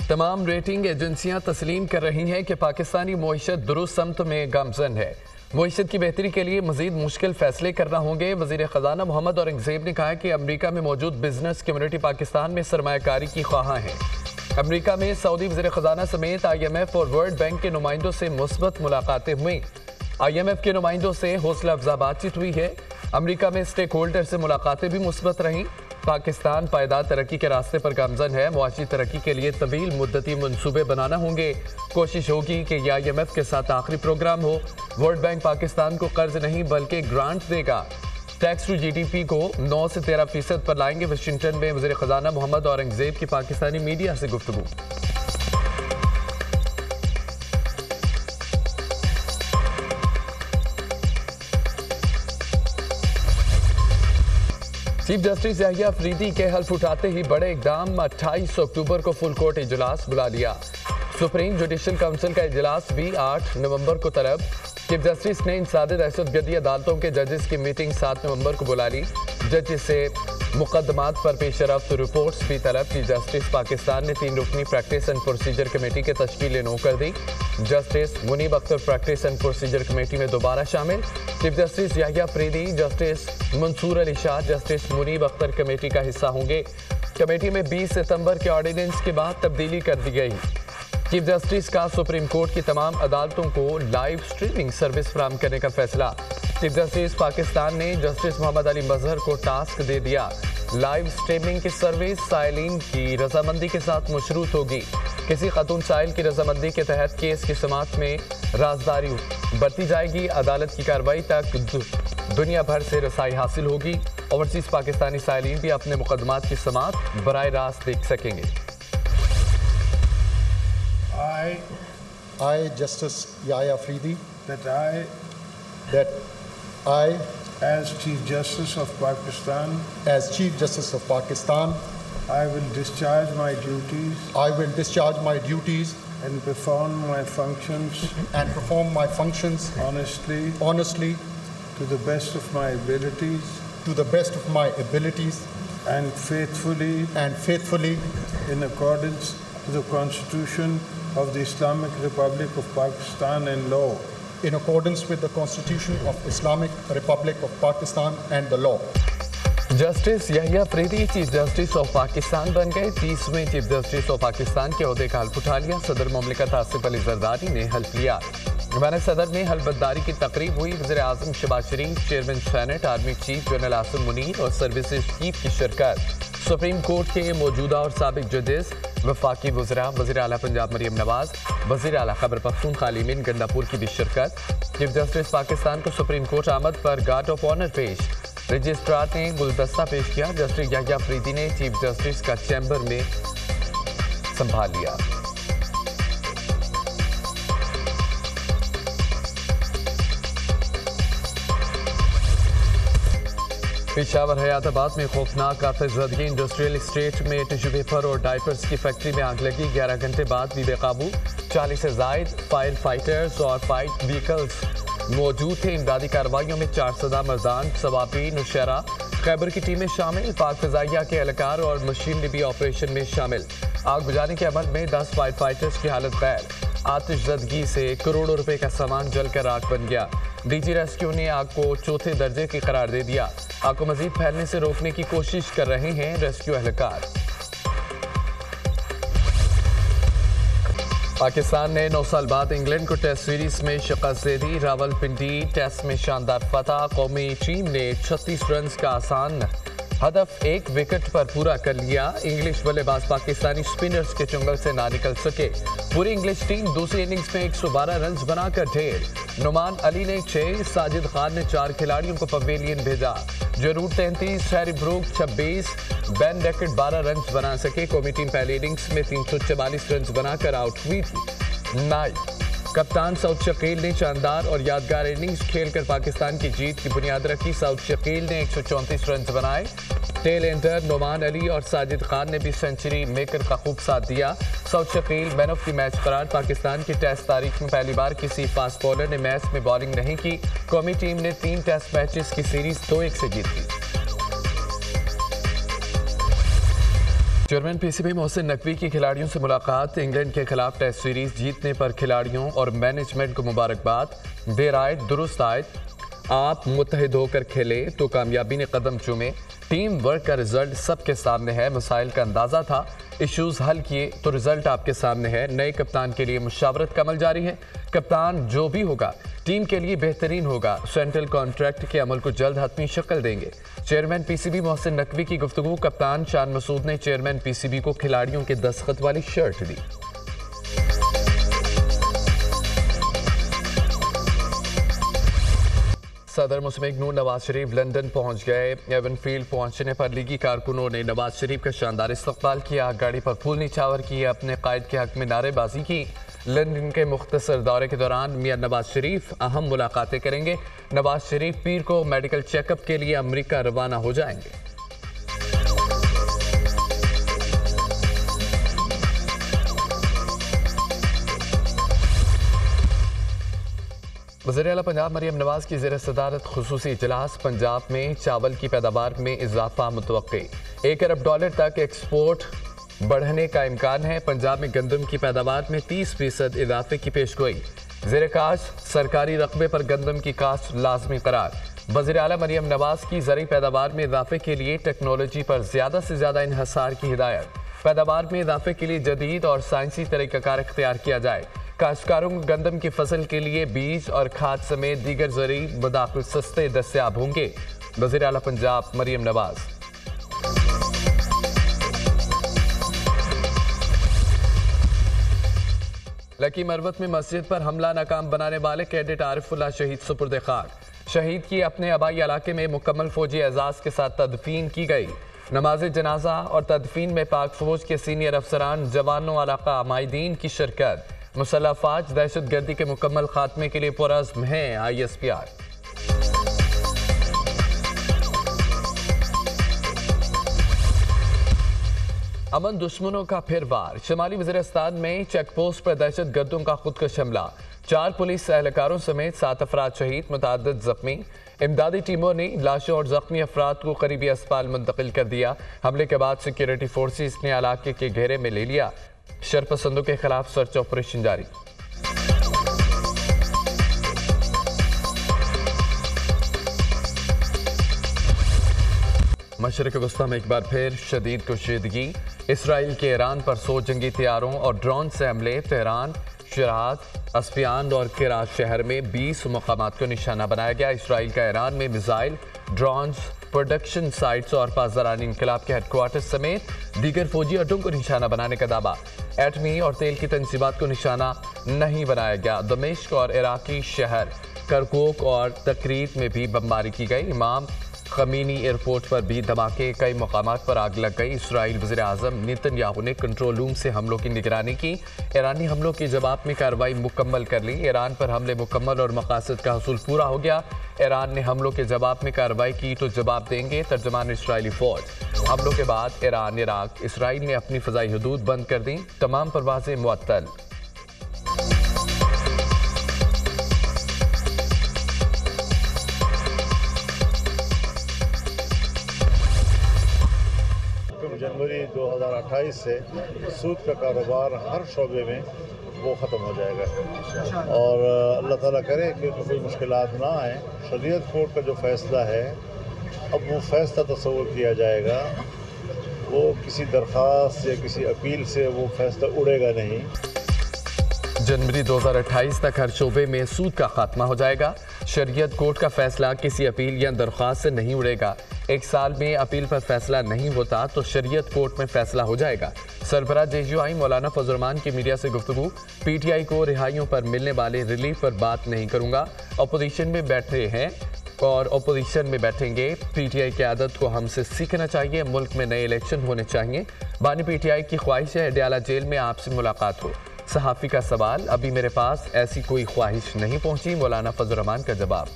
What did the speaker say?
तमाम रेटिंग एजेंसियां तस्लीम कर रही हैं कि पाकिस्तानी मईशत दुरुस्त समत में गामजन है। मईशत की बेहतरी के लिए मजीद मुश्किल फैसले करना होंगे। वज़ीर ख़जाना मोहम्मद औरंगज़ेब ने कहा कि अमरीका में मौजूद बिजनेस कम्युनिटी पाकिस्तान में सरमायाकारी की ख्वाहां है। अमरीका में सऊदी वज़ीर ख़जाना समेत IMF और वर्ल्ड बैंक के नुमाइंदों से मुस्बत मुलाकातें हुई। IMF के नुमाइंदों से हौसला अफजा बातचीत हुई है। अमरीका में स्टेक होल्डर से मुलाकातें भी मुस्बत रहीं। पाकिस्तान पायदार तरक्की के रास्ते पर गामजन है। मुआशी तरक्की के लिए तवील मुद्दती मनसूबे बनाना होंगे। कोशिश होगी कि यह IMF के साथ आखिरी प्रोग्राम हो। वर्ल्ड बैंक पाकिस्तान को कर्ज नहीं बल्कि ग्रांट देगा। टैक्स टू GDP को 9 से 13% पर लाएंगे। वाशिंगटन में वज़ीर ख़जाना मोहम्मद औरंगज़ेब की पाकिस्तानी मीडिया से गुफ्तगू। चीफ जस्टिस याहिया अफरीदी के हल्फ उठाते ही बड़े इकदाम। 28 अक्टूबर को फुल कोर्ट इजलास बुला लिया। सुप्रीम जुडिशल काउंसिल का इजलास भी 8 नवंबर को तलब। चीफ जस्टिस ने इंसादे दहशतगर्दी अदालतों के जजेस की मीटिंग 7 नवंबर को बुला ली। जजेस से मुकदमात पर पेशरफ्त रिपोर्ट्स भी तलब। चीफ जस्टिस पाकिस्तान ने 3 रुकनी प्रैक्टिस एंड प्रोसीजर कमेटी की तश्कील नो कर दी। Justice Munib Akhtar practice and procedure committee में दोबारा शामिल। Chief justice Yahya Afridi, justice Mansoor Ali Shah, justice Munib Akhtar committee का हिस्सा होंगे। कमेटी में 20 सितंबर के ऑर्डिनेंस के बाद तब्दीली कर दी गई। चीफ जस्टिस का सुप्रीम कोर्ट की तमाम अदालतों को लाइव स्ट्रीमिंग सर्विस फराहम करने का फैसला। चीफ जस्टिस पाकिस्तान ने जस्टिस मोहम्मद अली मजहर को टास्क दे दिया। लाइव स्ट्रीमिंग की सर्विस साइलिन की रजामंदी के साथ मशरूत होगी। किसी खातून साइल की रजामंदी के तहत केस की समाअत में राजदारी बरती जाएगी। अदालत की कार्रवाई तक दुनिया भर से रसाई हासिल होगी। ओवरसीज पाकिस्तानी साइलिन भी अपने मुकदमात की समाअत बराह रास्त देख सकेंगे। I, Justice Yahya Afridi, that I, as Chief Justice of Pakistan, as Chief Justice of Pakistan, I will discharge my duties and perform my functions honestly, to the best of my abilities, and faithfully, in accordance with the Constitution of the Islamic Republic of Pakistan and law. In accordance with the Constitution of Islamic Republic of Pakistan and the law. Justice Yahya Afridi chief justice of Pakistan बन गए। 30वें chief justice of Pakistan के ओहदे का हल्फ उठा लिया। सदर मुमलिकत आसिफ अली जरदारी ने हल्फ लिया। ईमान सदर में हल्फबर्दारी की तकरीब हुई। वज़ीर आज़म Shehbaz Sharif, chairman senate, army chief general Asim Munir और सर्विसेज चीफ की शिरकत। सुप्रीम कोर्ट के मौजूदा और साबिक जजेस, वफाकी वज़रा, वज़ीर आला पंजाब मरियम नवाज, वज़ीर आला खैबर पख्तूनख्वा अलीमीन गंडापुर की भी शिरकत। चीफ जस्टिस पाकिस्तान को सुप्रीम कोर्ट आमद पर गार्ड ऑफ ऑनर पेश। रजिस्ट्रार ने गुलदस्ता पेश किया। जस्टिस याहिया अफरीदी ने चीफ जस्टिस का चैम्बर में संभाल लिया। पेशावर हयाताबाद में खौफनाक आतिशज़दगी। इंडस्ट्रियल इस्टेट में टिश्यू पेपर और डायपर्स की फैक्ट्री में आग लगी। 11 घंटे बाद भी बेकाबू। 40 से ज़ायद फायर फाइटर्स और फाइट व्हीकल्स मौजूद थे। इमदादी कार्रवाइयों में 400 मर्दान, सवाबी, नुशैरा, खैबर की टीमें शामिल। पाक फ़िज़ाइया के एहलकार और मशीनरी भी ऑपरेशन में शामिल। आग बुझाने के अमल में 10 फायर फाइटर्स की हालत गैर। आतिशज़दगी से करोड़ों रुपए का सामान जलकर आग बन गया। DG रेस्क्यू ने आग को चौथे दर्जे की करार दे दिया। आग को मजीद फैलने से रोकने की कोशिश कर रहे हैं रेस्क्यू एहलकार। पाकिस्तान ने 9 साल बाद इंग्लैंड को टेस्ट सीरीज में शिकस्त दे दी। रावलपिंडी टेस्ट में शानदार फतह। कौमी टीम ने 36 रन का आसान हदफ 1 विकेट पर पूरा कर लिया। इंग्लिश बल्लेबाज पाकिस्तानी स्पिनर्स के चुंगल से ना निकल सके। पूरी इंग्लिश टीम दूसरी इनिंग्स में 112 रन बनाकर ढेर। नुमान अली ने 6, साजिद खान ने 4 खिलाड़ियों को पवेलियन भेजा। जरूर 33, Harry Brook 26, Ben decade 12 run बना सके। कौमी टीम पहली इनिंग्स में 344 रन बनाकर आउट हुई थी। कप्तान सऊद शकील ने शानदार और यादगार इनिंग्स खेलकर पाकिस्तान की जीत की बुनियाद रखी। सऊद शकील ने 134 रन बनाए। टेल एंडर नोमान अली और साजिद खान ने भी सेंचुरी मेकर का खूब साथ दिया। Saud Shakeel man of the match करार। पाकिस्तान की टेस्ट तारीख में पहली बार किसी फास्ट बॉलर ने मैच में बॉलिंग नहीं की। कौमी टीम ने 3 टेस्ट मैचेस की सीरीज 2-1 से जीती। चेयरमैन पीसीबी मोहसिन नकवी की खिलाड़ियों से मुलाकात। इंग्लैंड के खिलाफ टेस्ट सीरीज जीतने पर खिलाड़ियों और मैनेजमेंट को मुबारकबाद। देर आए दुरुस्त आए, आप मुत्तहिद होकर खेले तो कामयाबी ने कदम चूमे। टीम वर्क का रिजल्ट सबके सामने है, मसाइल का अंदाजा था, इश्यूज हल किए तो रिजल्ट आपके सामने है। नए कप्तान के लिए मुशावरत का अमल जारी है। कप्तान जो भी होगा टीम के लिए बेहतरीन होगा। सेंट्रल कॉन्ट्रैक्ट के अमल को जल्द हतमी शक्ल देंगे। चेयरमैन पीसीबी मोहसिन नकवी की गुफ्तगू। कप्तान शान मसूद ने चेयरमैन पीसीबी को खिलाड़ियों के दस्तखत वाली शर्ट दी। सदर मुस्लिम नूर नवाज शरीफ लंदन पहुंच गए। एवनफील्ड पहुंचने पर लीगी कारकुनों ने नवाज शरीफ का शानदार इस्तकबाल किया। गाड़ी पर फूल निछावर किए, अपने कायद के हक में नारेबाजी की। लंदन के मुख्तसर दौरे के दौरान मियां नवाज शरीफ अहम मुलाकातें करेंगे। नवाज शरीफ पीर को मेडिकल चेकअप के लिए अमेरिका रवाना हो जाएंगे। वज़ीर आला पंजाब मरियम नवाज की ज़ेर सदारत खुसूसी इजलास। पंजाब में चावल की पैदावार में इजाफा मुतवक्की। $1 अरब तक एक्सपोर्ट बढ़ने का इम्कान है। पंजाब में गंदम की पैदावार में 30% इजाफे की पेशगोई। ज़ेर काश्त सरकारी रकबे पर गंदम की काश्त लाजमी करार। वज़ीर आला मरियम नवाज की ज़रूरी पैदावार में इजाफे के लिए टेक्नोलॉजी पर ज़्यादा से ज़्यादा इन्हसार की हिदायत। पैदावार में इजाफे के लिए जदीद और साइंसी तरीक़ाकार इख्तियार किया जाए। काश्तकारों को गंदम की फसल के लिए बीज और खाद समेत दीगर ज़रूरी मदाखिल सस्ते दस्तयाब होंगे। वज़ीर आला पंजाब मरियम नवाज। लकी मरवत में मस्जिद पर हमला नाकाम बनाने वाले कैडेट आरिफुल्लाह शहीद सुपुर्द खाक। शहीद की अपने आबाई इलाके में मुकम्मल फौजी एजाज के साथ तदफीन की गई। नमाज जनाजा और तदफीन में पाक फौज के सीनियर अफसरान, जवानों, इलाका माहिदीन की शिरकत। मुसल्लह अफवाज दहशत गर्दी के मुकम्मल खात्मे के लिए पुरअज़्म हैं ISPR। अमन दुश्मनों का फिर वार। शुमाली वज़ीरिस्तान में चेक पोस्ट पर दहशत गर्दों का खुदकश हमला। 4 पुलिस एहलकारों समेत 7 अफराद शहीद, मुतअद्दिद जख्मी। इमदादी टीमों ने लाशों और जख्मी अफराद को करीबी अस्पताल मुंतकिल कर दिया। हमले के बाद सिक्योरिटी फोर्सेस ने इलाके के घेरे में ले लिया। शरपसंदों के खिलाफ सर्च ऑपरेशन जारी। मशरिक़ वस्ता में एक बार फिर शदीद कुशीदगी। इसराइल के ईरान पर 100 जंगी तैयारों और ड्रोन से हमले। तेहरान, शिराज, अस्पियान और किराज शहर में 20 मकामात को निशाना बनाया गया। इसराइल का ईरान में मिसाइल, ड्रोन्स, प्रोडक्शन साइट्स और पासदारानी इनकलाब के हेडक्वार्टर समेत दीगर फौजी अड्डों को निशाना बनाने का दावा। एटमी और तेल की तंसीबात को निशाना नहीं बनाया गया। दमिश्क और इराकी शहर करकुक और तकरीत में भी बमबारी की गई। इमाम खमीनी एयरपोर्ट पर भी धमाके, कई मकामात पर आग लग गई। इसराइल वज़ीर आज़म नेतन्याहू ने कंट्रोल रूम से हमलों की निगरानी की। ईरानी हमलों के जवाब में कार्रवाई मुकम्मल कर ली। ईरान पर हमले मुकम्मल और मकासद का हसूल पूरा हो गया। ईरान ने हमलों के जवाब में कार्रवाई की तो जवाब देंगे, तर्जमान इसराइली फौज। हमलों के बाद ईरान, इराक, इसराइल ने अपनी फ़ज़ाई हदूद बंद कर दी। तमाम परवाज़ें मुअत्तल। जनवरी 2028 से सूद का कारोबार हर शोबे में वो ख़त्म हो जाएगा और अल्लाह ताला करे कि कोई मुश्किलात ना आए। शरीयत कोर्ट का जो फ़ैसला है, अब वो फ़ैसला तस्वुर किया जाएगा, वो किसी दरख्वास्त या किसी अपील से वो फ़ैसला उड़ेगा नहीं। जनवरी 2028 तक हर शोबे में सूद का खात्मा हो जाएगा। शरीयत कोर्ट का फैसला किसी अपील या दरख्वास्त से नहीं उड़ेगा। 1 साल में अपील पर फैसला नहीं होता तो शरीयत कोर्ट में फैसला हो जाएगा। सरबराह JUI मौलाना फजल रहमान की मीडिया से गुफ्तगू। PTI को रिहाइयों पर मिलने वाले रिलीफ पर बात नहीं करूंगा। अपोजिशन में बैठे हैं और अपोजिशन में बैठेंगे। PTI की आदत को हमसे सीखना चाहिए। मुल्क में नए इलेक्शन होने चाहिए। बानी PTI की ख्वाहिश है अडयाला जेल में आपसे मुलाकात हो। सहाफ़ी का सवाल, अभी मेरे पास ऐसी कोई ख्वाहिश नहीं पहुंची। मौलाना फजल रहमान का जवाब।